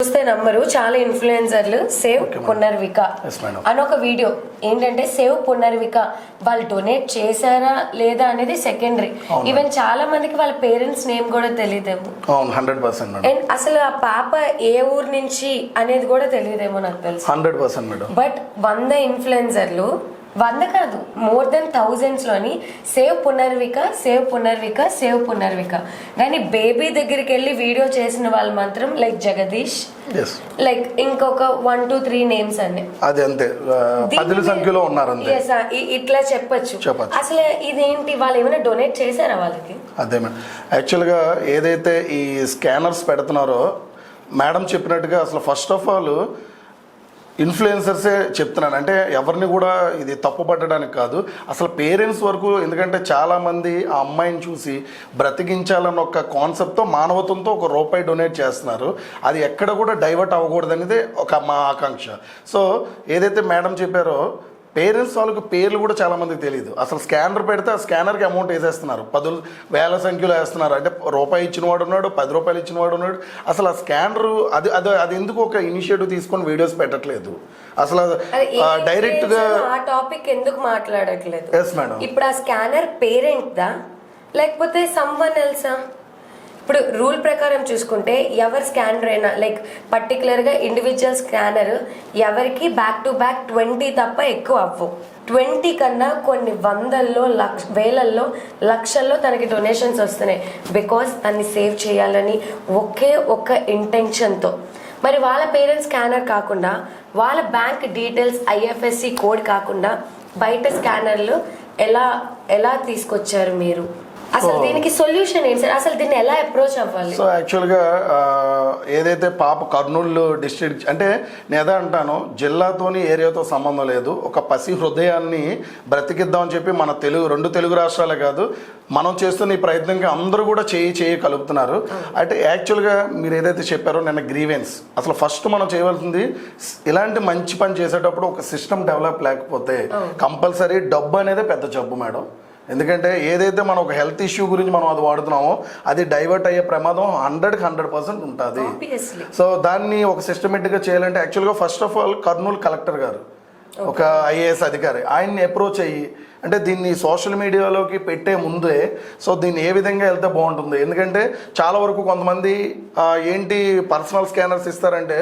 చూస్తే నమ్మరు, చాలా ఇన్ఫ్లుయెన్సర్లు సేవ్ పునర్విక అని ఒక వీడియో ఏంటంటే సేవ్ పునర్విక వాళ్ళు డొనేట్ చేశారా లేదా అనేది సెకండరీ. ఈవెన్ చాలా మందికి వాళ్ళ పేరెంట్స్ నేమ్ కూడా తెలియదేమో. 100%. అండ్ అసలు ఆ పాప ఏ ఊరు నుంచి అనేది కూడా తెలియదేమో నాకు తెలుసు. 100%. బట్ 100 ఇన్ఫ్లుయెన్సర్లు, 100 కాదు, మోర్ దెన్ థౌజండ్స్ లోని save Punarvika save Punarvika save Punarvika. కానీ బేబీ దగ్గరికి వెళ్ళి వీడియో చేసిన వాళ్ళు మాత్రం లైక్ జగదీష్, లైక్ ఇంకొక 1 2 3 నేమ్స్ అండి. అది అంతే, పదుల సంఖ్యలో ఉన్నారు అంతే. ఇట్లా చెప్పొచ్చు. అసలు ఇదేంటి, వాళ్ళు ఏమైనా డొనేట్ చేశారా వాళ్ళకి? అదే మేడం, యాక్చువల్గా ఏదైతే ఈ స్కానర్స్ పెడుతున్నారో మేడం చెప్పినట్టుగా అసలు ఫస్ట్ ఆఫ్ ఆల్ ఇన్ఫ్లుయెన్సర్సే చెప్తున్నాను. అంటే ఎవరిని కూడా ఇది తప్పు పట్టడానికి కాదు, అసలు పేరెంట్స్ వరకు. ఎందుకంటే చాలామంది ఆ అమ్మాయిని చూసి బ్రతికించాలన్న ఒక కాన్సెప్ట్తో మానవత్వంతో ₹1 డొనేట్ చేస్తున్నారు. అది ఎక్కడ కూడా డైవర్ట్ అవ్వకూడదు అనేది ఒక మా ఆకాంక్ష. సో ఏదైతే మేడం చెప్పారో పేరెంట్స్ వాళ్ళకి పేర్లు కూడా చాలామందికి తెలియదు. అసలు స్కానర్ పెడితే ఆ స్కానర్కి అమౌంట్ వేసేస్తున్నారు, 10,000 సంఖ్యలో వేస్తున్నారు. అంటే ₹1 ఇచ్చినవాడు ఉన్నాడు, ₹10 ఇచ్చినవాడు ఉన్నాడు. అసలు ఆ స్కానర్ అది అది అది ఎందుకు ఒక ఇనిషియేటివ్ తీసుకొని వీడియోస్ పెట్టట్లేదు? అసలు డైరెక్ట్ గా ఆ టాపిక్ ఎందుకు మాట్లాడట్లేదు? Yes madam. ఇప్పుడు ఆ స్కానర్ పేరెంట్ దా లేకపోతే సమ్వన్ ఎల్సా? ఇప్పుడు రూల్ ప్రకారం చూసుకుంటే ఎవరి స్కానర్ అయినా లైక్ పర్టికులర్గా ఇండివిజువల్ స్కానర్ ఎవరికి బ్యాక్ టు బ్యాక్ 20 తప్ప ఎక్కువ అవ్వవు. 20 కన్నా కొన్ని వందల్లో వేలల్లో లక్షల్లో తనకి డొనేషన్స్ వస్తున్నాయి. బికాస్ తన్ని సేవ్ చేయాలని ఒకే ఒక్క ఇంటెన్షన్తో. మరి వాళ్ళ పేరెంట్స్ స్కానర్ కాకుండా, వాళ్ళ బ్యాంక్ డీటెయిల్స్ IFSC కోడ్ కాకుండా బయట స్కానర్లు ఎలా తీసుకొచ్చారు మీరు? అసలు దీనికి సొల్యూషన్ ఏంటి సార్? అసలు దీన్ని ఎలా అప్రోచ్ అవ్వాలి? సో యాక్చువల్గా ఏదైతే పాప కర్నూలు డిస్ట్రిక్ట్, అంటే నేను అదే అంటాను, జిల్లాతోని ఏరియాతో సంబంధం లేదు. ఒక పసి హృదయాన్ని బ్రతికిద్దామని చెప్పి మన రెండు తెలుగు రాష్ట్రాలే కాదు, మనం చేస్తున్న ఈ ప్రయత్నంగా అందరూ కూడా చేయి కలుపుతున్నారు. అంటే యాక్చువల్గా మీరు ఏదైతే చెప్పారో నిన్న గ్రీవెన్స్, అసలు ఫస్ట్ మనం చేయవలసింది ఇలాంటి మంచి పని చేసేటప్పుడు ఒక సిస్టమ్ డెవలప్ లేకపోతే కంపల్సరీ డబ్బు అనేది పెద్ద జబ్బు మేడం. ఎందుకంటే ఏదైతే మనం ఒక హెల్త్ ఇష్యూ గురించి మనం అది వాడుతున్నామో అది డైవర్ట్ అయ్యే ప్రమాదం 100% ఉంటుంది. సో దాన్ని ఒక సిస్టమేటిక్గా చేయాలంటే యాక్చువల్గా first of all Kurnool collector గారు ఒక IAS అధికారి ఆయన్ని అప్రోచ్ అయ్యి, అంటే దీన్ని సోషల్ మీడియాలోకి పెట్టే ముందే సో దీన్ని ఏ విధంగా వెళ్తే బాగుంటుంది. ఎందుకంటే చాలా వరకు కొంతమంది ఏంటి పర్సనల్ స్కానర్స్ ఇస్తారంటే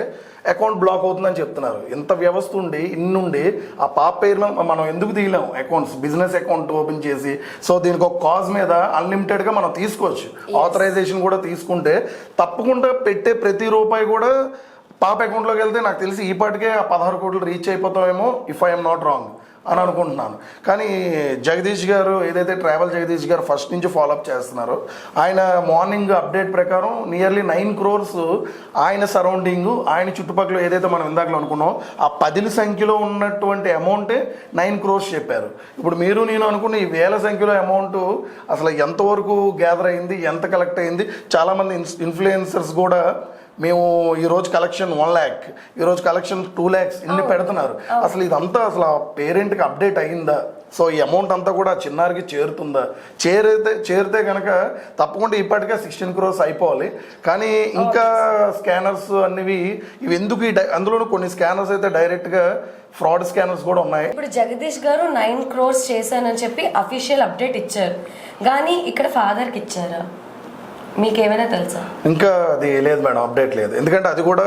అకౌంట్ బ్లాక్ అవుతుందని చెప్తున్నారు. ఇంత వ్యవస్థ ఉండి ఇన్నుండి ఆ పాప పేరు మనం ఎందుకు తీయలేం అకౌంట్స్, బిజినెస్ అకౌంట్ ఓపెన్ చేసి? సో దీనికి ఒక కాజ్ మీద అన్లిమిటెడ్గా మనం తీసుకోవచ్చు. ఆథరైజేషన్ కూడా తీసుకుంటే తప్పకుండా పెట్టే ప్రతి రూపాయి కూడా పాప అకౌంట్లోకి వెళ్తే నాకు తెలిసి ఈ పాటికే ఆ 16 కోట్లు రీచ్ అయిపోతామేమో, ఇఫ్ ఐఎమ్ నాట్ రాంగ్ అని అనుకుంటున్నాను. కానీ జగదీష్ గారు ఏదైతే ట్రావెల్ జగదీష్ గారు ఫస్ట్ నుంచి ఫాలోఅప్ చేస్తున్నారో, ఆయన మార్నింగ్ అప్డేట్ ప్రకారం నియర్లీ 9 crores ఆయన సరౌండింగ్, ఆయన చుట్టుపక్కల ఏదైతే మనం ఇందాకలో అనుకున్నాం ఆ 10 సంఖ్యలో ఉన్నటువంటి అమౌంటే 9 crores చెప్పారు. ఇప్పుడు మీరు నేను అనుకున్న ఈ వేల సంఖ్యలో అమౌంట్ అసలు ఎంతవరకు గ్యాదర్ అయింది, ఎంత కలెక్ట్ అయింది? చాలామంది ఇన్ఫ్లుయెన్సర్స్ కూడా మేము ఈరోజు కలెక్షన్ 1 lakh, ఈరోజు కలెక్షన్ 2 lakhs ఇన్ని పెడుతున్నారు. అసలు ఇదంతా అసలు ఆ పేరెంట్కి అప్డేట్ అయ్యిందా? సో ఈ అమౌంట్ అంతా కూడా చిన్నారికి చేరుతుందా? చేరితే కనుక తప్పకుండా ఇప్పటికే 16 crores అయిపోవాలి. కానీ ఇంకా స్కానర్స్ అన్నివి ఇవి ఎందుకు అందులోనూ కొన్ని స్కానర్స్ అయితే డైరెక్ట్గా ఫ్రాడ్ స్కానర్స్ కూడా ఉన్నాయి. ఇప్పుడు జగదీష్ గారు 9 crores చేశానని చెప్పి అఫీషియల్ అప్డేట్ ఇచ్చారు, కానీ ఇక్కడ ఫాదర్కి ఇచ్చారా? మీకేమైనా తెలుసా? ఇంకా అది లేదు మేడం, అప్డేట్ లేదు. ఎందుకంటే అది కూడా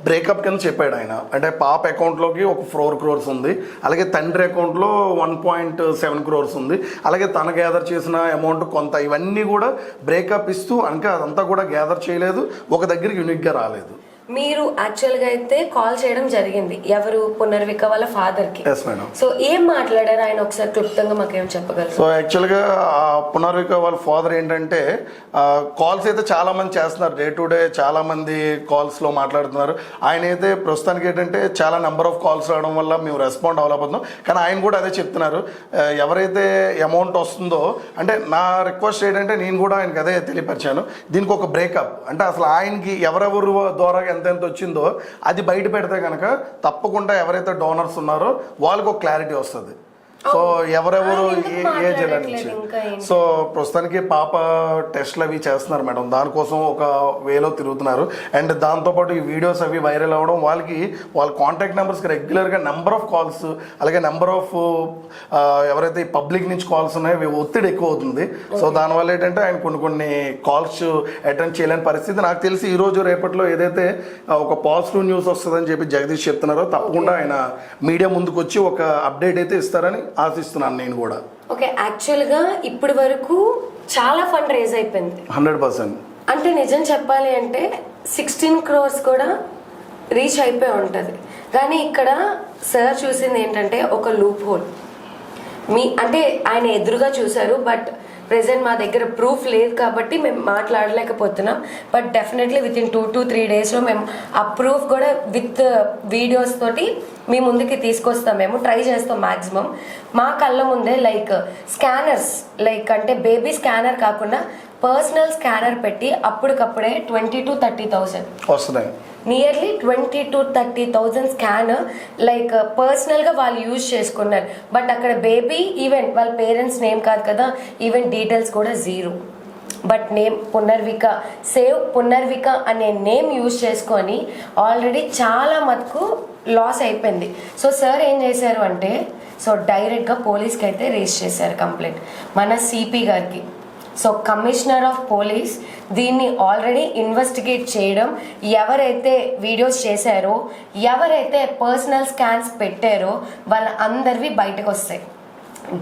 బ్రేకప్ కింద చెప్పాడు ఆయన. అంటే పాప అకౌంట్లోకి ఒక 4 crores ఉంది, అలాగే తండ్రి అకౌంట్లో 1.7 crores ఉంది, అలాగే తన గ్యాదర్ చేసిన అమౌంట్ కొంత, ఇవన్నీ కూడా బ్రేకప్ ఇస్తూ ఇంకా అదంతా కూడా గ్యాదర్ చేయలేదు, ఒక దగ్గరికి యూనిక్గా రాలేదు. మీరు యాక్చువల్గా అయితే కాల్ చేయడం జరిగింది ఎవరు? పునర్విక వాళ్ళ ఫాదర్కి. సో ఏం మాట్లాడారు ఆయన? ఒకసారి క్లుప్తంగా మాకేం చెప్పగలరు? సో యాక్చువల్గా పునర్విక వాళ్ళ ఫాదర్ ఏంటంటే కాల్స్ అయితే చాలా మంది చేస్తున్నారు, డే టు డే చాలా మంది కాల్స్లో మాట్లాడుతున్నారు. ఆయన అయితే ప్రస్తుతానికి ఏంటంటే చాలా నెంబర్ ఆఫ్ కాల్స్ రావడం వల్ల మేము రెస్పాండ్ అవ్వలేకపోతున్నాం. కానీ ఆయన కూడా అదే చెప్తున్నారు, ఎవరైతే అమౌంట్ వస్తుందో, అంటే నా రిక్వెస్ట్ ఏంటంటే నేను కూడా ఆయనకి అదే తెలియపరిచాను, దీనికి ఒక బ్రేకప్, అంటే అసలు ఆయనకి ఎవరెవరు ద్వారా ఎంత వచ్చిందో అది బయట పెడితే కనుక తప్పకుండా ఎవరైతే డోనర్స్ ఉన్నారో వాళ్ళకి ఒక క్లారిటీ వస్తుంది. సో ఎవరెవరు ఎందుకు ఏ జిల్లా నుంచి మాట్లాడట్లేదు ఇంకా ఏంటి? సో ప్రస్తుతానికి పాప టెస్ట్లు అవి చేస్తున్నారు మేడం, దానికోసం ఒక వేలో తిరుగుతున్నారు. అండ్ దాంతోపాటు ఈ వీడియోస్ అవి వైరల్ అవ్వడం, వాళ్ళ కాంటాక్ట్ నెంబర్స్కి రెగ్యులర్గా నెంబర్ ఆఫ్ కాల్స్, అలాగే నెంబర్ ఆఫ్ ఎవరైతే ఈ పబ్లిక్ నుంచి కాల్స్ ఉన్నాయో అవి ఒత్తిడి ఎక్కువ అవుతుంది. సో దానివల్ల ఏంటంటే ఆయన కొన్ని కాల్స్ అటెండ్ చేయలేని పరిస్థితి. నాకు తెలిసి ఈ రోజు రేపట్లో ఏదైతే ఒక పాజిటివ్ న్యూస్ వస్తుందని చెప్పి జగదీష్ చెప్తున్నారో, తప్పకుండా ఆయన మీడియా ముందుకు వచ్చి ఒక అప్డేట్ అయితే ఇస్తారని ఆశిస్తున్నాను నేను కూడా. ఓకే, యాక్చువల్గా ఇప్పటి వరకు చాలా ఫండ్ రేజ్ అయిపోయింది 100%. అంటే నిజం చెప్పాలి అంటే 16 crores కూడా రీచ్ అయిపోయి ఉంటుంది. కానీ ఇక్కడ సార్ చూసింది ఏంటంటే ఒక లూప్ హోల్. అంటే ఆయన ఎదురుగా చూశారు, బట్ ప్రెసెంట్ మా దగ్గర ప్రూఫ్ లేదు కాబట్టి మేము మాట్లాడలేకపోతున్నాం. But definitely within 2 to 3 daysలో మేము ఆ ప్రూఫ్ కూడా విత్ వీడియోస్ తోటి మీ ముందుకి తీసుకొస్తాం. మేము ట్రై చేస్తాం మ్యాక్సిమం. మా కళ్ళ ముందే లైక్ స్కానర్స్, లైక్ అంటే బేబీ స్కానర్ కాకుండా పర్సనల్ స్కానర్ పెట్టి అప్పటికప్పుడే 20 to 30,000 వస్తున్నాయి. నియర్లీ 20 to 30,000 స్కాన్ లైక్ పర్సనల్గా వాళ్ళు యూజ్ చేసుకున్నారు. బట్ అక్కడ బేబీ ఈవెన్ వాళ్ళ పేరెంట్స్ నేమ్ కాదు కదా, ఈవెన్ డీటెయిల్స్ కూడా 0. But name Punarvika, save Punarvika అనే నేమ్ యూజ్ చేసుకొని ఆల్రెడీ చాలా మటుకు లాస్ అయిపోయింది. సో సార్ ఏం చేశారు అంటే, సో డైరెక్ట్గా పోలీస్కి అయితే రేజ్ చేశారు కంప్లైంట్ మన సిపి గారికి. సో కమిషనర్ ఆఫ్ పోలీస్ దీన్ని ఆల్రెడీ ఇన్వెస్టిగేట్ చేయడం, ఎవరైతే వీడియోస్ చేశారో, ఎవరైతే పర్సనల్ స్కాన్స్ పెట్టారో వాళ్ళ అందరివి బయటకు వస్తాయి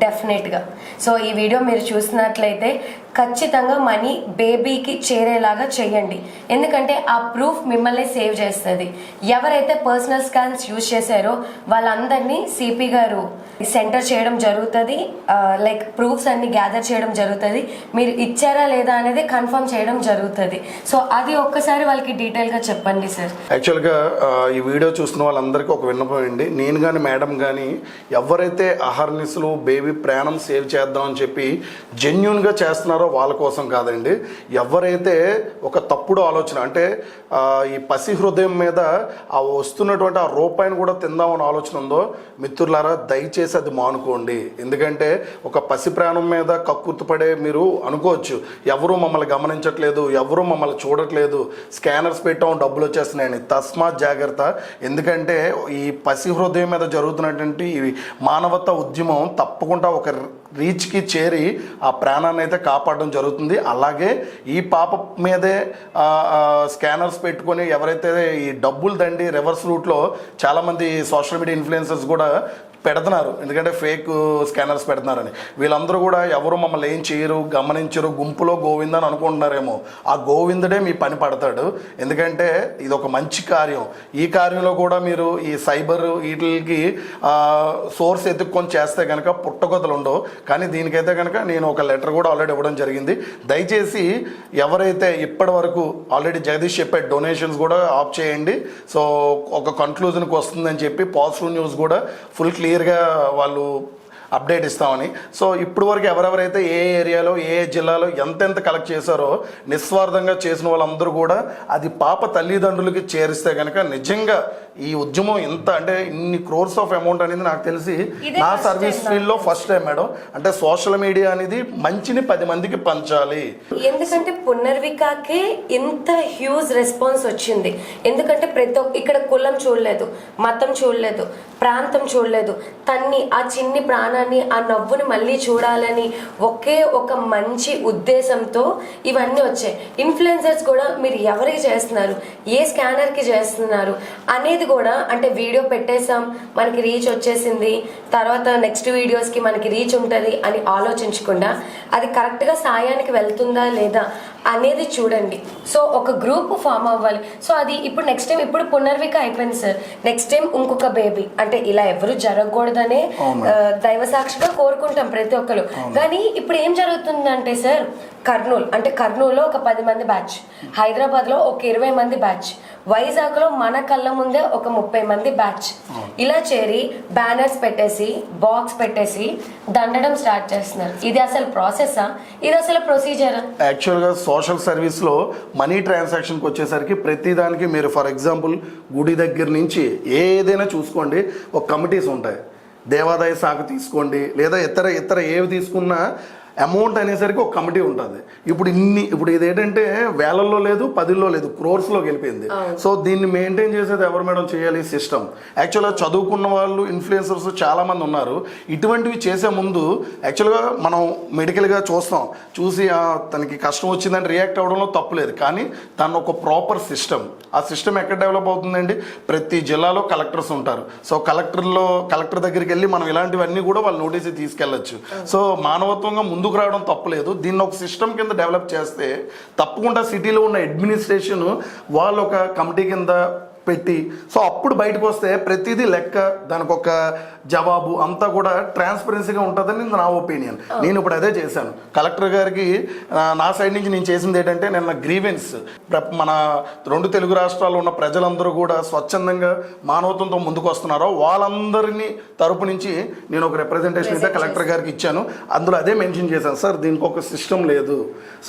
డెఫినెట్గా. సో ఈ వీడియో మీరు చూసినట్లయితే ఖచ్చితంగా మనీ బేబీకి చేరేలాగా చేయండి, ఎందుకంటే ఆ ప్రూఫ్ మిమ్మల్ని సేవ్ చేస్తుంది. ఎవరైతే పర్సనల్ స్కాన్స్ యూజ్ చేశారో వాళ్ళందరినీ సిపి గారు సెంటర్ చేయడం జరుగుతుంది. లైక్ ప్రూఫ్స్ అన్ని గ్యాదర్ చేయడం జరుగుతుంది. మీరు ఇచ్చారా లేదా అనేది కన్ఫర్మ్ చేయడం జరుగుతుంది. సో అది ఒక్కసారి వాళ్ళకి డీటెయిల్గా చెప్పండి సార్. యాక్చువల్గా ఈ వీడియో చూస్తున్న వాళ్ళందరికీ ఒక విన్నపం అండి. నేను కానీ మేడం కానీ ఎవరైతే అహర్నిశలు బేబీ ప్రాణం సేవ్ చేద్దామని చెప్పి జెన్యున్గా చేస్తున్నారో వాళ్ళ కోసం కాదండి. ఎవరైతే ఒక తప్పుడు ఆలోచన, అంటే ఈ పసి హృదయం మీద ఆ వస్తున్నటువంటి ఆ రూపాయిని కూడా తిందామని ఆలోచన ఉందో, మిత్రులారా దయచేసి అది మానుకోండి. ఎందుకంటే ఒక పసి ప్రాణం మీద కక్కుర్తిపడే మీరు అనుకోవచ్చు, ఎవరూ మమ్మల్ని గమనించట్లేదు, ఎవరూ మమ్మల్ని చూడట్లేదు, స్కానర్స్ పెట్టాం డబ్బులు వచ్చేస్తున్నాయని. తస్మాత్ జాగ్రత్త. ఎందుకంటే ఈ పసి హృదయం మీద జరుగుతున్నటువంటి ఈ మానవతా ఉద్యమం తప్పకుండా ఒక రీచ్కి చేరి ఆ ప్రాణాన్ని అయితే కాపాడడం జరుగుతుంది. అలాగే ఈ పాప మీదే స్కానర్స్ పెట్టుకొని ఎవరైతే ఈ డబ్బులు దండి రివర్స్ రూట్లో చాలామంది సోషల్ మీడియా ఇన్ఫ్లుయెన్సర్స్ కూడా పెడుతున్నారు, ఎందుకంటే ఫేక్ స్కానర్స్ పెడుతున్నారని. వీళ్ళందరూ కూడా ఎవరు మమ్మల్ని ఏం చేయరు, గమనించరు, గుంపులో గోవింద అని అనుకుంటున్నారేమో. ఆ గోవిందుడే మీ పని పడతాడు. ఎందుకంటే ఇది ఒక మంచి కార్యం. ఈ కార్యంలో కూడా మీరు ఈ సైబర్ వీటికి సోర్స్ ఎత్తుక్కొని చేస్తే కనుక పుట్టగొతలు ఉండవు. కానీ దీనికైతే కనుక నేను ఒక లెటర్ కూడా ఆల్రెడీ ఇవ్వడం జరిగింది. దయచేసి ఎవరైతే ఇప్పటి వరకు ఆల్రెడీ జగదీష్ చెప్పే డొనేషన్స్ కూడా ఆఫ్ చేయండి. సో ఒక కన్క్లూజన్కి వస్తుందని చెప్పి పాజిటివ్ న్యూస్ కూడా ఫుల్ క్లియర్గా వాళ్ళు అప్డేట్ ఇస్తామని. సో ఇప్పుడు వరకు ఎవరెవరైతే ఏ ఏరియాలో ఏ జిల్లాలో ఎంతెంత కలెక్ట్ చేశారో నిస్వార్థంగా చేసిన వాళ్ళందరూ కూడా అది పాప తల్లిదండ్రులకి చేరిస్తే కనుక నిజంగా ఈ ఉద్యమం ఎంత అంటే ఇన్ని క్రోర్స్ ఆఫ్ అమౌంట్ అనేది నాకు తెలిసి నా సర్వీస్ ఫీల్డ్లో ఫస్ట్ టైం మేడం. అంటే సోషల్ మీడియా అనేది మంచిని 10 మందికి పంచాలి. ఎందుకంటే పునర్వికాకే ఇంత హ్యూజ్ రెస్పాన్స్ వచ్చింది. ఎందుకంటే ఇక్కడ కులం చూడలేదు, మతం చూడలేదు, ప్రాంతం చూడలేదు, తన్ని ఆ చిన్ని ప్రాణాన్ని ఆ నవ్వుని మళ్ళీ చూడాలని ఒకే ఒక మంచి ఉద్దేశంతో ఇవన్నీ వచ్చాయి. ఇన్ఫ్లుయెన్సర్స్ కూడా మీరు ఎవరికి చేస్తున్నారు, ఏ స్కానర్కి చేస్తున్నారు అనేది కూడా, అంటే వీడియో పెట్టేసాం మనకి రీచ్ వచ్చేసింది, తర్వాత నెక్స్ట్ వీడియోస్కి మనకి రీచ్ ఉంటుంది అని ఆలోచించకుండా అది కరెక్ట్గా సాయానికి వెళ్తుందా లేదా అనేది చూడండి. సో ఒక గ్రూప్ ఫామ్ అవ్వాలి. సో అది ఇప్పుడు నెక్స్ట్ టైం, ఇప్పుడు పునర్విక అయిపోయింది సార్, నెక్స్ట్ టైం ఇంకొక బేబీ, అంటే ఇలా ఎవరు జరగకూడదనే దైవ సాక్షిగా కోరుకుంటాం ప్రతి ఒక్కరు. కానీ ఇప్పుడు ఏం జరుగుతుందంటే సార్, కర్నూలులో ఒక 10 మంది బ్యాచ్, హైదరాబాద్లో ఒక 20 మంది బ్యాచ్, వైజాగ్లో మన కళ్ళ ముందే ఒక 30 మంది బ్యాచ్ ఇలా చేరి బ్యానర్స్ పెట్టేసి బాక్స్ పెట్టేసి దండడం స్టార్ట్ చేస్తున్నారు. ఇది అసలు ప్రాసెసా, ఇది అసలు ప్రొసీజరా? యాక్చువల్గా సోషల్ సర్వీస్లో మనీ ట్రాన్సాక్షన్కి వచ్చేసరికి ప్రతిదానికి మీరు ఫర్ ఎగ్జాంపుల్ గుడి దగ్గర నుంచి ఏదైనా చూసుకోండి, ఒక కమిటీస్ ఉంటాయి. దేవాదాయ శాఖ తీసుకోండి, లేదా ఇతర ఏవి తీసుకున్నా అమౌంట్ అనేసరికి ఒక కమిటీ ఉంటుంది. ఇప్పుడు ఇదేంటంటే వేలల్లో లేదు, 10లో లేదు, క్రోర్స్లో వెళ్ళిపోయింది. సో దీన్ని మెయింటైన్ చేసేది ఎవరు మేడం చేయాలి? సిస్టమ్. యాక్చువల్గా చదువుకున్న వాళ్ళు ఇన్ఫ్లుయెన్సర్స్ చాలా మంది ఉన్నారు. ఇటువంటివి చేసే ముందు యాక్చువల్గా మనం మెడికల్గా చూసి తనకి కష్టం వచ్చిందని రియాక్ట్ అవ్వడంలో తప్పులేదు, కానీ తను ఒక ప్రాపర్ సిస్టమ్. ఆ సిస్టమ్ ఎక్కడ డెవలప్ అవుతుందండి? ప్రతి జిల్లాలో కలెక్టర్స్ ఉంటారు. సో కలెక్టర్ దగ్గరికి వెళ్ళి మనం ఇలాంటివన్నీ కూడా వాళ్ళు నోటీస్ తీసుకెళ్ళచ్చు. సో మానవత్వంగా ముందుకు రావడం తప్పులేదు. దీన్ని ఒక సిస్టమ్ కింద డెవలప్ చేస్తే తప్పకుండా సిటీలో ఉన్న అడ్మినిస్ట్రేషన్ వాళ్ళు ఒక కమిటీ కింద పెట్టి, సో అప్పుడు బయటకు వస్తే ప్రతిదీ లెక్క, దానికి ఒక జవాబు అంతా కూడా ట్రాన్స్పరెన్సీగా ఉంటుందని నా ఒపీనియన్. నేను ఇప్పుడు అదే చేశాను. కలెక్టర్ గారికి నా సైడ్ నుంచి నేను చేసింది ఏంటంటే, నిన్న గ్రీవెన్స్ మన 2 తెలుగు రాష్ట్రాల్లో ఉన్న ప్రజలందరూ కూడా స్వచ్ఛందంగా మానవత్వంతో ముందుకు వస్తున్నారో వాళ్ళందరినీ తరపు నుంచి నేను ఒక రిప్రజెంటేషన్ అయితే కలెక్టర్ గారికి ఇచ్చాను. అందులో అదే మెన్షన్ చేశాను, సార్ దీనికి ఒక సిస్టమ్ లేదు.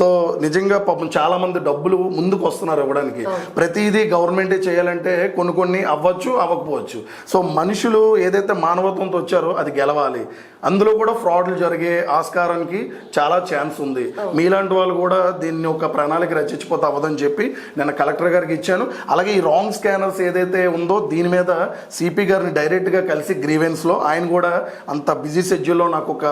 సో నిజంగా పాపం చాలా మంది డబ్బులు ముందుకు వస్తున్నారు ఇవ్వడానికి. ప్రతిదీ గవర్నమెంటే చేయాలంటే కొన్ని అవ్వచ్చు, అవ్వకపోవచ్చు. సో మనుషులు ఏదైతే మానవత్వంతో వచ్చారో అది గెలవాలి. అందులో కూడా ఫ్రాడ్లు జరిగే ఆస్కారానికి చాలా ఛాన్స్ ఉంది. మీలాంటి వాళ్ళు కూడా దీన్ని ఒక ప్రణాళిక రచించిపోతే అవ్వదని చెప్పి నేను కలెక్టర్ గారికి ఇచ్చాను. అలాగే ఈ రాంగ్ స్కానర్స్ ఏదైతే ఉందో దీని మీద సిపి గారిని డైరెక్ట్గా కలిసి గ్రీవెన్స్లో, ఆయన కూడా అంత బిజీ షెడ్యూల్లో నాకు ఒక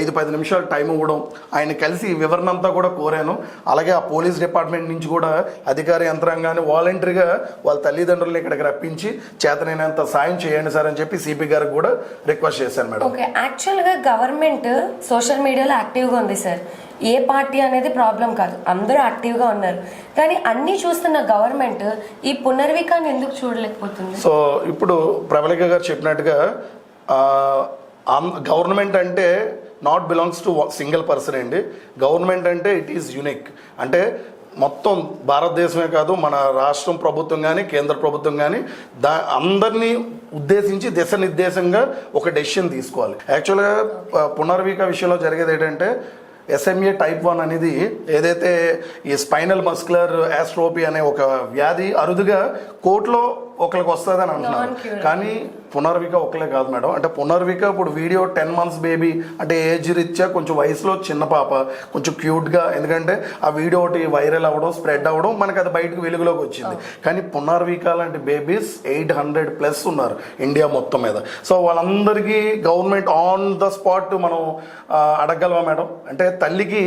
5-10 నిమిషాలు టైం ఇవ్వడం, ఆయన కలిసి ఈ వివరణ అంతా కూడా కోరాను. అలాగే ఆ పోలీస్ డిపార్ట్మెంట్ నుంచి కూడా అధికార యంత్రాంగాన్ని వాలంటరీగా వాళ్ళ తల్లిదండ్రులను ఇక్కడికి రప్పించి చేతనైనంత సాయం చేయండి సార్ అని చెప్పి సిపి గారికి కూడా రిక్వెస్ట్ చేశాను మేడం. యాక్చువల్గా గవర్నమెంట్ సోషల్ మీడియాలో యాక్టివ్గా ఉంది సార్. ఏ పార్టీ అనేది ప్రాబ్లం కాదు, అందరూ యాక్టివ్గా ఉన్నారు. కానీ అన్నీ చూస్తున్న గవర్నమెంట్ ఈ పునర్వికాన్ని ఎందుకు చూడలేకపోతుంది? సో ఇప్పుడు ప్రబలిక గారు చెప్పినట్టుగా గవర్నమెంట్ అంటే not belongs to single person అండి. గవర్నమెంట్ అంటే ఇట్ ఈస్ యూనిక్. అంటే మొత్తం భారతదేశమే కాదు, మన రాష్ట్రం ప్రభుత్వం కానీ కేంద్ర ప్రభుత్వం కానీ అందరినీ ఉద్దేశించి దిశనిర్దేశంగా ఒక డెసిషన్ తీసుకోవాలి. యాక్చువల్గా పునర్విక విషయంలో జరిగేది ఏంటంటే, SMA type 1 అనేది ఏదైతే ఈ స్పైనల్ మస్కులర్ యాస్ట్రోపీ అనే ఒక వ్యాధి అరుదుగా కోర్టులో ఒకరికి వస్తుందని అంటున్నారు. కానీ పునర్విక ఒకలే కాదు మేడం. అంటే పునర్విక ఇప్పుడు వీడియో 10 months బేబీ, అంటే ఏజ్ రీత్యా కొంచెం వయసులో చిన్న పాప, కొంచెం క్యూట్గా, ఎందుకంటే ఆ వీడియో ఒకటి వైరల్ అవ్వడం, స్ప్రెడ్ అవ్వడం, మనకి అది బయటకు వెలుగులోకి వచ్చింది. కానీ పునర్విక లాంటి బేబీస్ 800+ ఉన్నారు ఇండియా మొత్తం మీద. సో వాళ్ళందరికీ గవర్నమెంట్ ఆన్ ద స్పాట్ మనం అడగగలవా మేడం? అంటే తల్లికి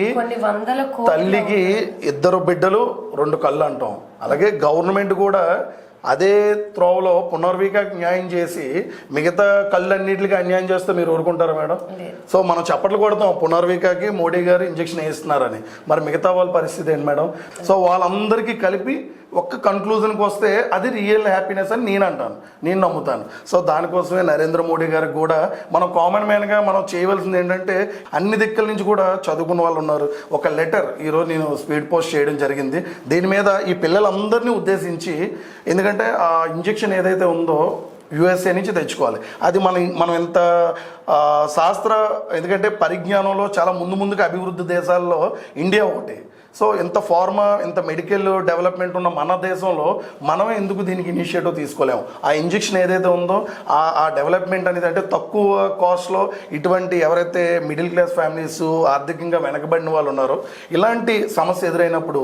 2 బిడ్డలు 2 కళ్ళు అంటాం. అలాగే గవర్నమెంట్ కూడా అదే త్రోవలో పునర్వికకి న్యాయం చేసి మిగతా కళ్ళన్నిటికి అన్యాయం చేస్తే మీరు ఊరుకుంటారా మేడం? సో మనం చప్పట్లు కొడతాం పునర్వికకి మోడీ గారు ఇంజెక్షన్ వేస్తున్నారని, మరి మిగతా వాళ్ళ పరిస్థితి ఏంటి మేడం? సో వాళ్ళందరికీ కలిపి ఒక్క కన్క్లూజన్కి వస్తే అది రియల్ హ్యాపీనెస్ అని నేను అంటాను, నేను నమ్ముతాను. సో దానికోసమే నరేంద్ర మోడీ గారికి కూడా మనం కామన్ మ్యాన్గా మనం చేయవలసింది ఏంటంటే, అన్ని దిక్కుల నుంచి కూడా చదువుకున్న వాళ్ళు ఉన్నారు. ఒక లెటర్ ఈరోజు నేను స్పీడ్ పోస్ట్ చేయడం జరిగింది. దీని మీద ఈ పిల్లలందరినీ ఉద్దేశించి, ఎందుకంటే ఆ ఇంజెక్షన్ ఏదైతే ఉందో USA నుంచి తెచ్చుకోవాలి. అది మనం ఎంత ఎందుకంటే పరిజ్ఞానంలో చాలా ముందుకు అభివృద్ధి దేశాల్లో ఇండియా ఒకటి. సో ఎంత ఎంత మెడికల్ డెవలప్మెంట్ ఉన్న మన దేశంలో మనమే ఎందుకు దీనికి ఇనిషియేటివ్ తీసుకోలేము? ఆ ఇంజెక్షన్ ఏదైతే ఉందో ఆ డెవలప్మెంట్ అనేది, అంటే తక్కువ కాస్ట్లో ఇటువంటి ఎవరైతే మిడిల్ క్లాస్ ఫ్యామిలీస్ ఆర్థికంగా వెనకబడిన వాళ్ళు ఉన్నారో, ఇలాంటి సమస్య ఎదురైనప్పుడు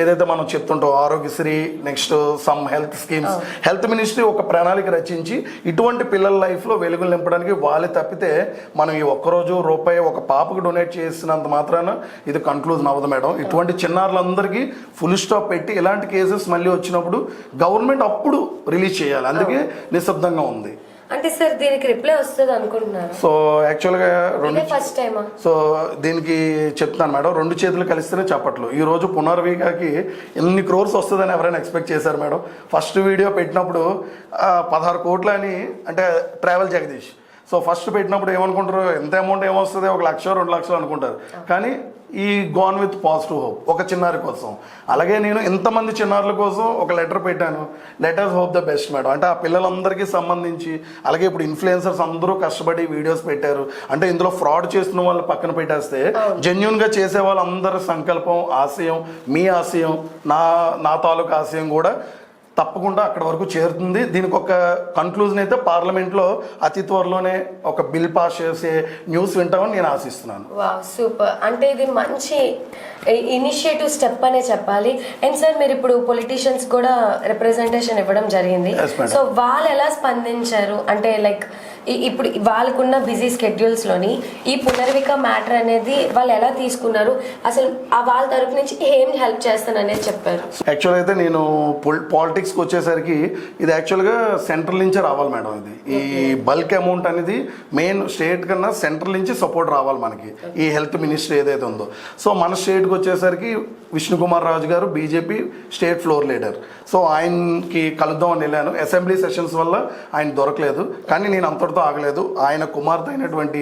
ఏదైతే మనం చెప్తుంటాం Aarogyasri, next some health schemes, health ministry ఒక ప్రణాళిక రచించి ఇటువంటి పిల్లల లైఫ్లో వెలుగులు నింపడానికి వాళ్ళే తప్పితే మనం ఈ ఒక్కరోజు రూపాయి ఒక పాపకు డొనేట్ చేసినంత మాత్రాన ఇది కన్క్లూజన్ అవ్వదు మేడం. ఇటువంటి చిన్నారులందరికీ ఫుల్ స్టాప్ పెట్టి ఇలాంటి కేసెస్ మళ్ళీ వచ్చినప్పుడు గవర్నమెంట్ అప్పుడు రిలీజ్ చేయాలి. అందుకే నిశ్శబ్దంగా ఉంది. అంటే సార్ దీనికి రిప్లై వస్తుంది అనుకుంటున్నారు? సో యాక్చువల్గా ఫస్ట్ టైం సో దీనికి చెప్తాను మేడం, 2 చేతులు కలిస్తేనే చప్పట్లు. ఈరోజు పునర్వికకి ఎన్ని క్రోర్స్ వస్తుందని ఎవరైనా ఎక్స్పెక్ట్ చేశారు మేడం? ఫస్ట్ వీడియో పెట్టినప్పుడు 16 కోట్లు అని, అంటే ట్రావెల్ జగదీష్. సో ఫస్ట్ పెట్టినప్పుడు ఏమనుకుంటారు, ఎంత అమౌంట్ ఏమొస్తుంది, 1 లక్ష 2 లక్షలు అనుకుంటారు. కానీ ఈ గోన్ విత్ పాజిటివ్ హోప్ ఒక చిన్నారి కోసం. అలాగే నేను ఇంతమంది చిన్నారుల కోసం ఒక లెటర్ పెట్టాను, letters hope the best madam. అంటే ఆ పిల్లలందరికీ సంబంధించి, అలాగే ఇప్పుడు ఇన్ఫ్లుయెన్సర్స్ అందరూ కష్టపడి వీడియోస్ పెట్టారు. అంటే ఇందులో ఫ్రాడ్ చేస్తున్న వాళ్ళు పక్కన పెట్టేస్తే జెన్యున్గా చేసే వాళ్ళందరి సంకల్పం, ఆశయం, మీ ఆశయం, నా తాలూకు ఆశయం కూడా తప్పకుండా అక్కడ వరకు చేరుతుంది. దీనికి ఒక కన్క్లూజన్ అయితే పార్లమెంట్లో అతి త్వరలోనే ఒక బిల్ పాస్ చేసే న్యూస్ వింటామని నేను ఆశిస్తున్నాను. Wow, super. అంటే ఇది మంచి ఇనిషియేటివ్ స్టెప్ అనే చెప్పాలి. అండ్ సార్, మీరు ఇప్పుడు పొలిటీషియన్స్ కూడా రిప్రజెంటేషన్ ఇవ్వడం జరిగింది. Yes, madam. సో వాళ్ళు ఎలా స్పందించారు? అంటే లైక్ ఇప్పుడు వాళ్ళకున్న బిజీ స్కెడ్యూల్స్లోని ఈ పునర్విక మ్యాటర్ అనేది వాళ్ళు ఎలా తీసుకున్నారు, అసలు వాళ్ళ తరపు నుంచి ఏం హెల్ప్ చేస్తాననేది చెప్పారు. యాక్చువల్గా అయితే నేను పాలిటిక్స్కి వచ్చేసరికి ఇది యాక్చువల్గా సెంట్రల్ నుంచే రావాలి మేడం. ఇది ఈ బల్క్ అమౌంట్ అనేది మెయిన్ స్టేట్ కన్నా సెంట్రల్ నుంచి సపోర్ట్ రావాలి మనకి, ఈ హెల్త్ మినిస్ట్రీ ఏదైతే ఉందో. సో మన స్టేట్కి వచ్చేసరికి విష్ణుకుమార్ రాజు గారు BJP state floor leader. So ఆయనకి కలుద్దామని వెళ్ళాను. అసెంబ్లీ సెషన్స్ వల్ల ఆయన దొరకలేదు. కానీ నేను అంతటితో ఆగలేదు. ఆయన కుమార్తె అయినటువంటి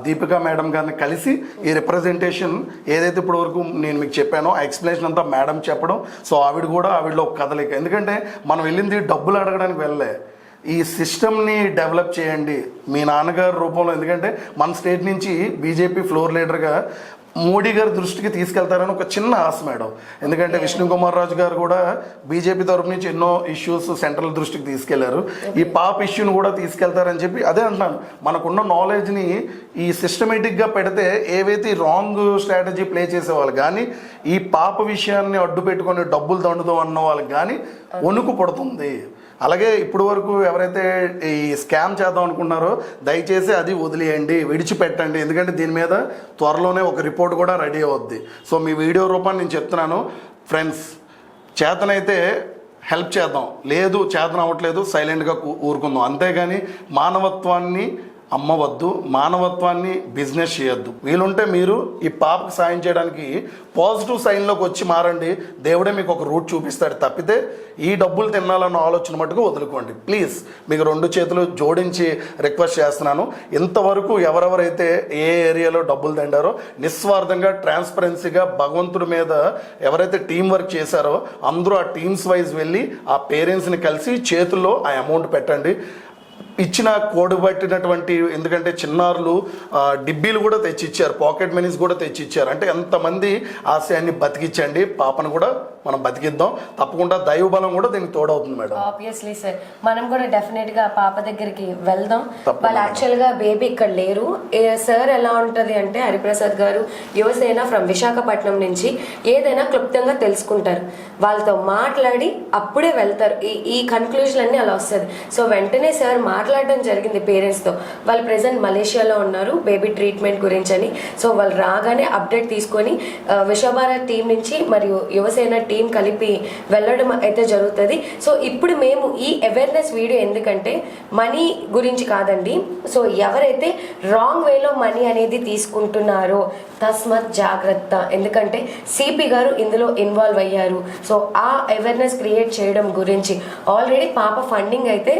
దీపికా మేడం గారిని కలిసి ఈ రిప్రజెంటేషన్ ఏదైతే ఇప్పటి వరకు నేను మీకు చెప్పానో ఆ ఎక్స్ప్లెనేషన్ అంతా మేడం చెప్పడం. సో ఆవిడలో ఒక కదలిక. ఎందుకంటే మనం వెళ్ళింది డబ్బులు అడగడానికి వెళ్ళలే, ఈ సిస్టమ్ని డెవలప్ చేయండి మీ నాన్నగారి రూపంలో. ఎందుకంటే మన స్టేట్ నుంచి బీజేపీ ఫ్లోర్ లీడర్గా మోడీ గారి దృష్టికి తీసుకెళ్తారని ఒక చిన్న ఆశ మేడం. ఎందుకంటే విష్ణుకుమార్ రాజు గారు కూడా బీజేపీ తరపు నుంచి ఎన్నో ఇష్యూస్ సెంట్రల్ దృష్టికి తీసుకెళ్లారు. ఈ పాప ఇష్యూని కూడా తీసుకెళ్తారని చెప్పి అదే అంటున్నాను. మనకున్న నాలెడ్జ్ని ఈ సిస్టమేటిక్గా పెడితే ఏవైతే రాంగ్ స్ట్రాటజీ ప్లే చేసేవాళ్ళు కానీ ఈ పాప విషయాన్ని అడ్డు పెట్టుకొని డబ్బులు దండుదాం అన్న వాళ్ళకి కానీ వణుకు పడుతుంది. అలాగే ఇప్పుడు వరకు ఎవరైతే ఈ స్కామ్ చేద్దాం అనుకున్నారో దయచేసి అది వదిలేయండి, విడిచిపెట్టండి. ఎందుకంటే దీని మీద త్వరలోనే ఒక రిపోర్ట్ కూడా రెడీ అవుద్ది. సో మీ వీడియో రూపాన్ని నేను చెప్తున్నాను ఫ్రెండ్స్, చేతనైతే హెల్ప్ చేద్దాం, లేదు చేతన అవ్వట్లేదు సైలెంట్గా ఊరుకుందాం. అంతేగాని మానవత్వాన్ని అమ్మవద్దు, మానవత్వాన్ని బిజినెస్ చేయొద్దు. వీలుంటే మీరు ఈ పాపకు సాయం చేయడానికి పాజిటివ్ సైన్లోకి వచ్చి మారండి. దేవుడే మీకు ఒక రూట్ చూపిస్తాడు. తప్పితే ఈ డబ్బులు తినాలన్న ఆలోచన మటుకు వదులుకోండి ప్లీజ్. మీకు 2 చేతులు జోడించి రిక్వెస్ట్ చేస్తున్నాను. ఇంతవరకు ఎవరెవరైతే ఏ ఏరియాలో డబ్బులు తిండారో నిస్వార్థంగా ట్రాన్స్పరెన్సీగా భగవంతుడి మీద ఎవరైతే టీం వర్క్ చేశారో అందరూ ఆ టీమ్స్ వైజ్ వెళ్ళి ఆ పేరెంట్స్ని కలిసి చేతుల్లో ఆ అమౌంట్ పెట్టండి. ఇచ్చిన కోడు పట్టినటువంటి, ఎందుకంటే చిన్నారులు డిబ్బీలు కూడా తెచ్చిచ్చారు, పాకెట్ మనీస్ కూడా తెచ్చిచ్చారు. అంటే ఎంతమంది ఆశయాన్ని బతికించండి, పాపను కూడా మనం బతికిద్దాం. తప్పకుండా దైవ బలం కూడా దీనికి తోడవుతుంది మేడం. ఆబ్వియస్లీ సార్, మనం కూడా డెఫినెట్ గా పాప దగ్గరికి వెళ్దాం. వాళ్ళు యాక్చువల్ గా బేబీ ఇక్కడ లేరు. సార్ ఎలా ఉంటది అంటే హరిప్రసాద్ గారు యువసేన ఫ్రమ్ విశాఖపట్నం నుంచి ఏదైనా క్లుప్తంగా తెలుసుకుంటారు, వాళ్ళతో మాట్లాడి అప్పుడే వెళ్తారు. ఈ కన్క్లూజన్ అన్ని అలా వస్తుంది. సో వెంటనే సార్ మాట్లాడడం జరిగింది పేరెంట్స్తో. వాళ్ళు ప్రెసెంట్ మలేషియాలో ఉన్నారు బేబీ ట్రీట్మెంట్ గురించి అని. సో వాళ్ళు రాగానే అప్డేట్ తీసుకొని విశ్వభారత్ టీం నుంచి మరియు యువసేన టీం కలిపి వెళ్ళడం అయితే జరుగుతుంది. సో ఇప్పుడు మేము ఈ అవేర్నెస్ వీడియో ఎందుకంటే మనీ గురించి కాదండి. సో ఎవరైతే రాంగ్ వేలో మనీ అనేది తీసుకుంటున్నారో తస్మత్ జాగ్రత్త. ఎందుకంటే సిపి గారు ఇందులో ఇన్వాల్వ్ అయ్యారు. సో ఆ అవేర్నెస్ క్రియేట్ చేయడం గురించి ఆల్రెడీ పాప ఫండింగ్ అయితే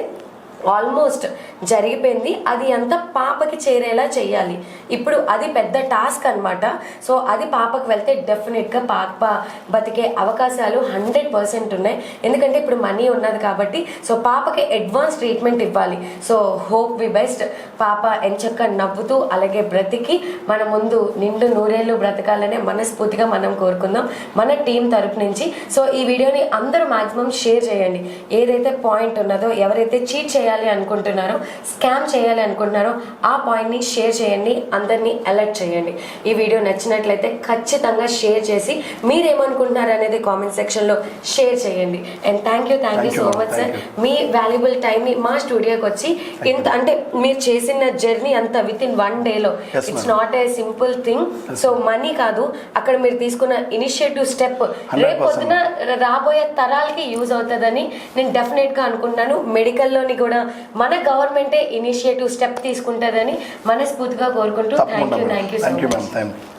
ఆల్మోస్ట్ జరిగిపోయింది. అది అంతా పాపకి చేరేలా చేయాలి. ఇప్పుడు అది పెద్ద టాస్క్ అనమాట. సో అది పాపకు వెళ్తే డెఫినెట్గా పాప బతికే అవకాశాలు 100% ఉన్నాయి. ఎందుకంటే ఇప్పుడు మనీ ఉన్నది కాబట్టి. సో పాపకి అడ్వాన్స్ ట్రీట్మెంట్ ఇవ్వాలి. So hope we best. పాప ఎంచక్క నవ్వుతూ అలాగే బ్రతికి మన ముందు నిండు నూరేళ్ళు బ్రతకాలనే మనస్ఫూర్తిగా మనం కోరుకుందాం మన టీం తరపు నుంచి. సో ఈ వీడియోని అందరూ మాక్సిమం షేర్ చేయండి. ఏదైతే పాయింట్ ఉన్నదో, ఎవరైతే చీట్ చేయాలి అనుకుంటున్నారో, స్కామ్ చేయాలి అనుకుంటున్నారో ఆ పాయింట్ని షేర్ చేయండి, అందరినీ అలర్ట్ చేయండి. ఈ వీడియో నచ్చినట్లయితే ఖచ్చితంగా షేర్ చేసి మీరేమనుకుంటున్నారు అనేది కామెంట్ సెక్షన్లో షేర్ చేయండి. And thank you so much sir. Me valuable టైంని మా స్టూడియోకి వచ్చి ఇంత అంటే మీరు చేసిన జర్నీ అంతా విత్ ఇన్ 1 డేలో, it's not a simple thing. So money కాదు, అక్కడ మీరు తీసుకున్న ఇనిషియేటివ్ స్టెప్ రేపు పొద్దున రాబోయే తరాలకి యూజ్ అవుతుందని నేను డెఫినెట్గా అనుకుంటున్నాను. మెడికల్లోని కూడా మన గవర్నమెంటే ఇనిషియేటివ్ స్టెప్ తీసుకుంటుందని మనస్ఫూర్తిగా కోరుకుంటూ థ్యాంక్ యూ సో మచ్.